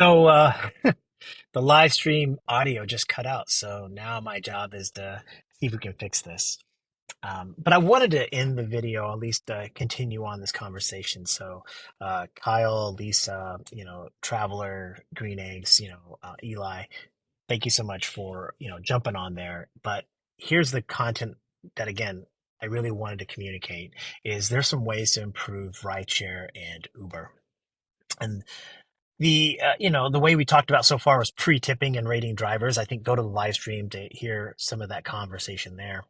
So the live stream audio just cut out. So now my job is to see if we can fix this. But I wanted to end the video, at least continue on this conversation. So Kyle, Lisa, Traveler, Green Eggs, Eli, thank you so much for, jumping on there. But here's the content that, again, I really wanted to communicate is there's some ways to improve rideshare and Uber. And the way we talked about so far was pre-tipping and rating drivers. I think go to the live stream to hear some of that conversation there.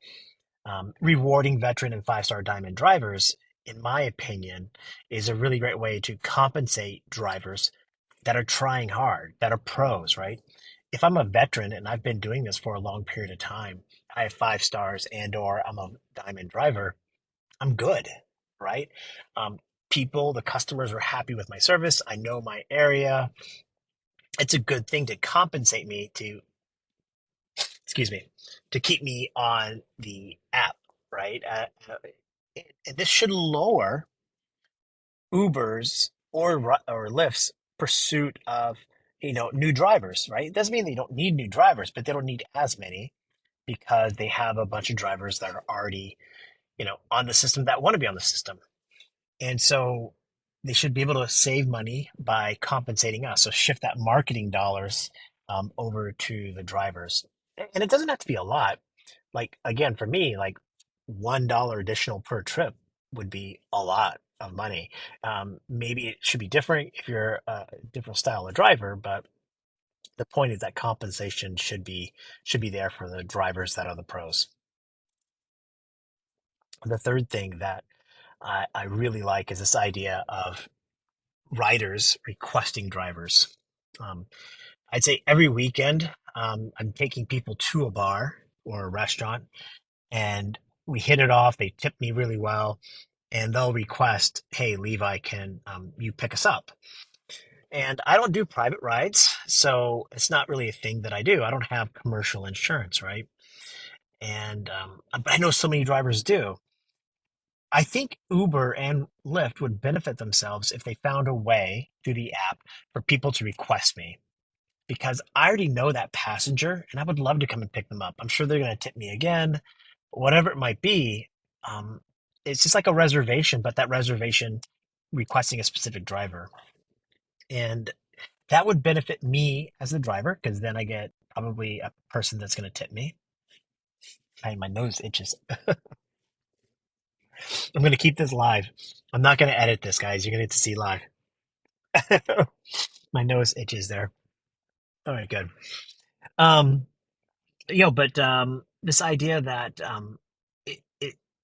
Rewarding veteran and five-star diamond drivers, in my opinion, is a really great way to compensate drivers that are trying hard, that are pros, right? If I'm a veteran and I've been doing this for a long period of time, I have 5 stars and or I'm a diamond driver, I'm good, right? Um, the customers are happy with my service. I know my area. It's a good thing to compensate me to, excuse me, to keep me on the app, right? And this should lower Uber's or Lyft's pursuit of new drivers, right? It doesn't mean they don't need new drivers, but they don't need as many because they have a bunch of drivers that are already on the system that want to be on the system. And so they should be able to save money by compensating us. So shift that marketing dollars over to the drivers. And it doesn't have to be a lot. Like, again, for me, like $1 additional per trip would be a lot of money. Maybe it should be different if you're a different style of driver, but the point is that compensation should be there for the drivers that are the pros. The third thing that I really like is this idea of riders requesting drivers. Um, I'd say every weekend, I'm taking people to a bar or a restaurant and we hit it off. They tip me really well and they'll request, "Hey, Levi, can you pick us up?" And I don't do private rides, so it's not really a thing that I do. I don't have commercial insurance, right? And but I know so many drivers do. I think Uber and Lyft would benefit themselves if they found a way through the app for people to request me because I already know that passenger and I would love to come and pick them up. I'm sure they're going to tip me again, whatever it might be. Um, it's just like a reservation, but that reservation requesting a specific driver. And that would benefit me as the driver because then I get probably a person that's going to tip me. My nose itches. I'm going to keep this live. I'm not going to edit this, guys. You're going to get to see live. My nose itches there. All right, good. Um, but this idea that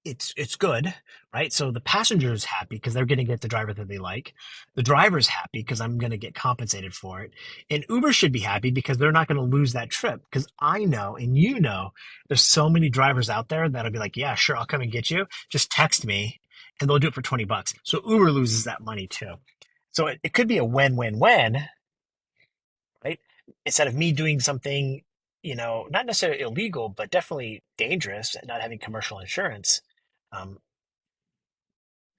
it's good, right? So the passenger is happy because they're going to get the driver that they like. The driver's happy because I'm going to get compensated for it, and Uber should be happy because they're not going to lose that trip. Because I know, and there's so many drivers out there that'll be like, "Yeah, sure, I'll come and get you. Just text me." And they'll do it for $20. So Uber loses that money too. So it could be a win-win-win, right? Instead of me doing something, not necessarily illegal, but definitely dangerous and not having commercial insurance. Um,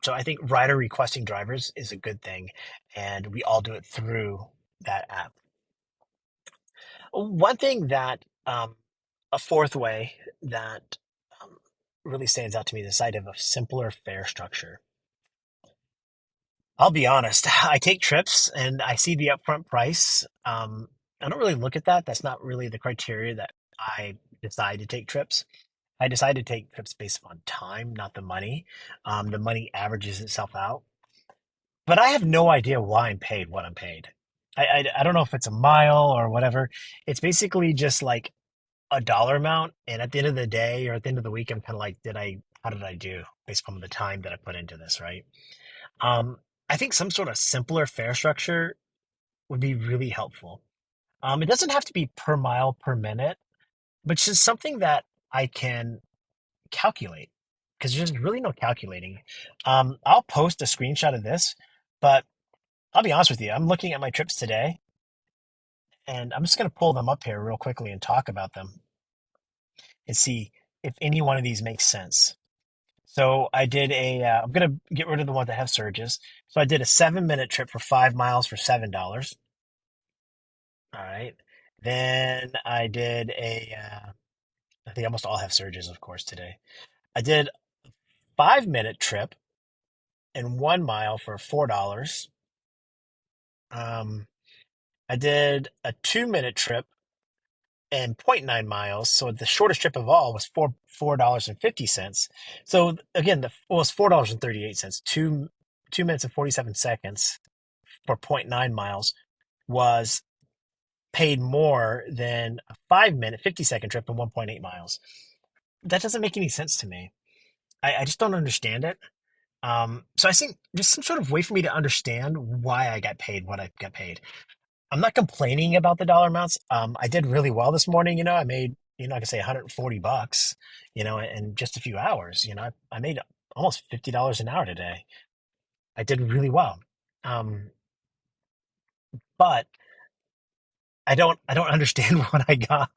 so I think rider requesting drivers is a good thing, and we all do it through that app. One thing that, a fourth way that really stands out to me, this idea of a simpler fare structure. I'll be honest, I take trips and I see the upfront price. I don't really look at that. That's not really the criteria that I decide to take trips. I decide to take trips based on time, not the money. The money averages itself out. But I have no idea why I'm paid what I'm paid. I don't know if it's a mile or whatever. It's basically just like a dollar amount. And at the end of the day or at the end of the week, I'm kind of like, how did I do based on the time that I put into this, right? Um, I think some sort of simpler fare structure would be really helpful. It doesn't have to be per mile per minute, but just something that I can calculate because there's really no calculating. I'll post a screenshot of this, but I'll be honest with you. I'm looking at my trips today and I'm just going to pull them up here real quickly and talk about them and see if any one of these makes sense. So I'm going to get rid of the ones that have surges. So I did a 7-minute trip for 5 miles for $7. All right. Then I did I think almost all have surges, of course, today. I did 5 minute trip in 1 mile for $4. Um, I did a 2 minute trip and zero point 0.9 miles. So the shortest trip of all was $4.50. So again, well, it was $4.38. Two minutes and 47 seconds for zero point 0.9 miles was paid more than a 5 minute, 50-second trip and 1.8 miles. That doesn't make any sense to me. I just don't understand it. So I think just some sort of way for me to understand why I got paid what I got paid. I'm not complaining about the dollar amounts. I did really well this morning. I made, like I say, 140 bucks, in just a few hours. I made almost $50 an hour today. I did really well. Um, but I don't understand what I got.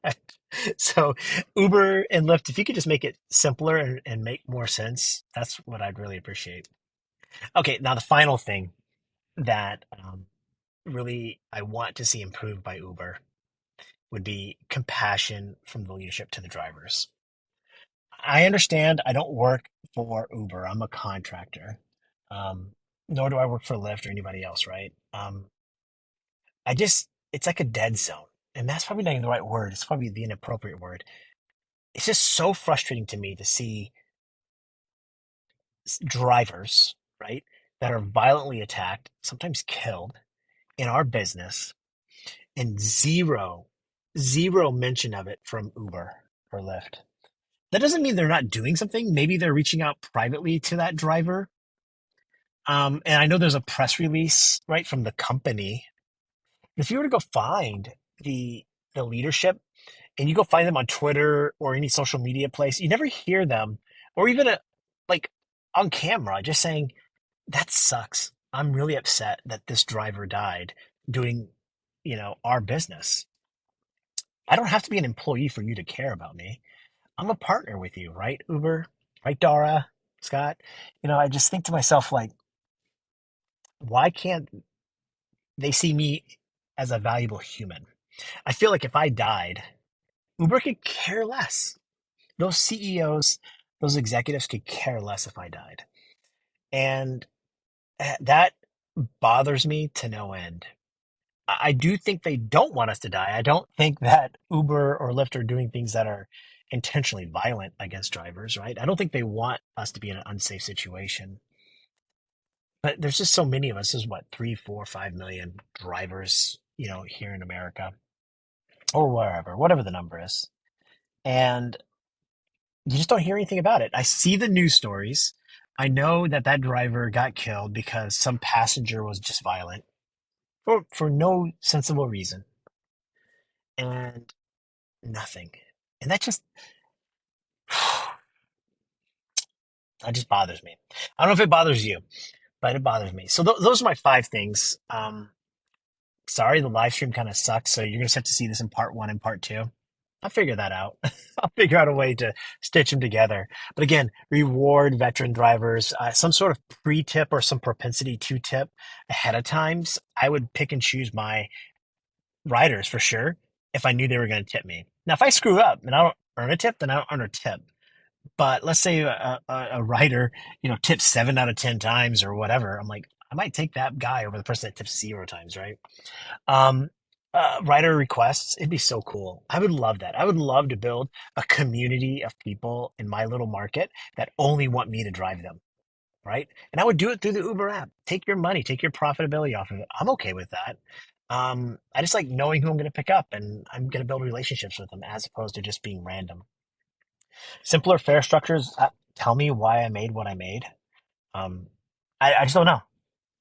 So Uber and Lyft, if you could just make it simpler and make more sense, that's what I'd really appreciate. Okay, now the final thing that really I want to see improved by Uber would be compassion from the leadership to the drivers. I understand I don't work for Uber. I'm a contractor. Um, Nor do I work for Lyft or anybody else, right? It's like a dead zone. And that's probably not even the right word. It's probably the inappropriate word. It's just so frustrating to me to see drivers, right, that are violently attacked, sometimes killed in our business, and zero mention of it from Uber or Lyft. That doesn't mean they're not doing something. Maybe they're reaching out privately to that driver. And I know there's a press release, right, from the company. If you were to go find the the leadership and you go find them on Twitter or any social media place, you never hear them or even like on camera just saying, that sucks. I'm really upset that this driver died doing, our business. I don't have to be an employee for you to care about me. I'm a partner with you, right, Uber? Right, Dara, Scott? I just think to myself, like, why can't they see me as a valuable human? I feel like if I died, Uber could care less. Those CEOs, those executives could care less if I died. And that bothers me to no end. I do think they don't want us to die. I don't think that Uber or Lyft are doing things that are intentionally violent against drivers, right? I don't think they want us to be in an unsafe situation. But there's just so many of us. There's what, 3, 4, 5 million drivers, here in America or wherever, whatever the number is. And you just don't hear anything about it. I see the news stories. I know that that driver got killed because some passenger was just violent for no sensible reason and nothing. And that just bothers me. I don't know if it bothers you, but it bothers me. So those are my 5 things. Sorry, the live stream kind of sucks. So you're going to have to see this in part one and part two. I'll figure that out. I'll figure out a way to stitch them together. But again, reward veteran drivers, some sort of pre-tip or some propensity to tip ahead of times. I would pick and choose my riders for sure if I knew they were going to tip me. Now, if I screw up and I don't earn a tip, then I don't earn a tip. But let's say a rider, tips 7 out of 10 times or whatever. I'm like, I might take that guy over the person that tips 0 times, right? Um, Writer requests. It'd be so cool. I would love that. I would love to build a community of people in my little market that only want me to drive them, right? And I would do it through the Uber app. Take your money, take your profitability off of it. I'm okay with that. I just like knowing who I'm going to pick up and I'm going to build relationships with them as opposed to just being random. Simpler fare structures. Tell me why I made what I made. Um, I just don't know.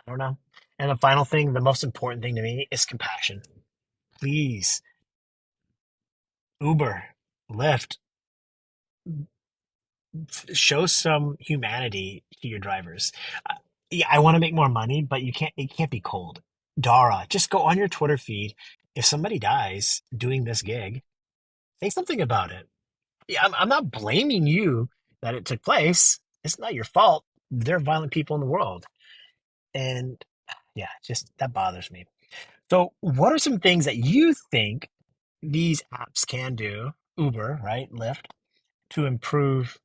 I don't know. And the final thing, the most important thing to me is compassion. Please, Uber, Lyft, show some humanity to your drivers. Yeah, I want to make more money, but it can't be cold. Dara, just go on your Twitter feed. If somebody dies doing this gig, say something about it. Yeah, I'm not blaming you that it took place. It's not your fault. There are violent people in the world. And Yeah, just that bothers me. So, what are some things that you think these apps can do, Uber, right, Lyft, to improve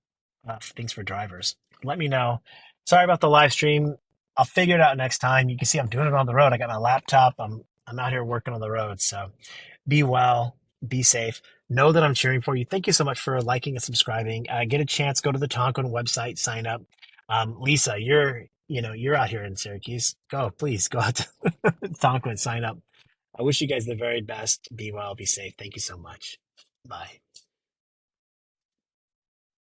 things for drivers? Let me know. Sorry about the live stream. I'll figure it out next time. You can see I'm doing it on the road. I got my laptop. I'm out here working on the road. So be well, be safe. Know that I'm cheering for you. Thank you so much for liking and subscribing. Get a chance, go to the Tonquin website, sign up. Lisa, you're out here in Syracuse. Go, please go out to Tonquin, sign up. I wish you guys the very best. Be well, be safe. Thank you so much. Bye.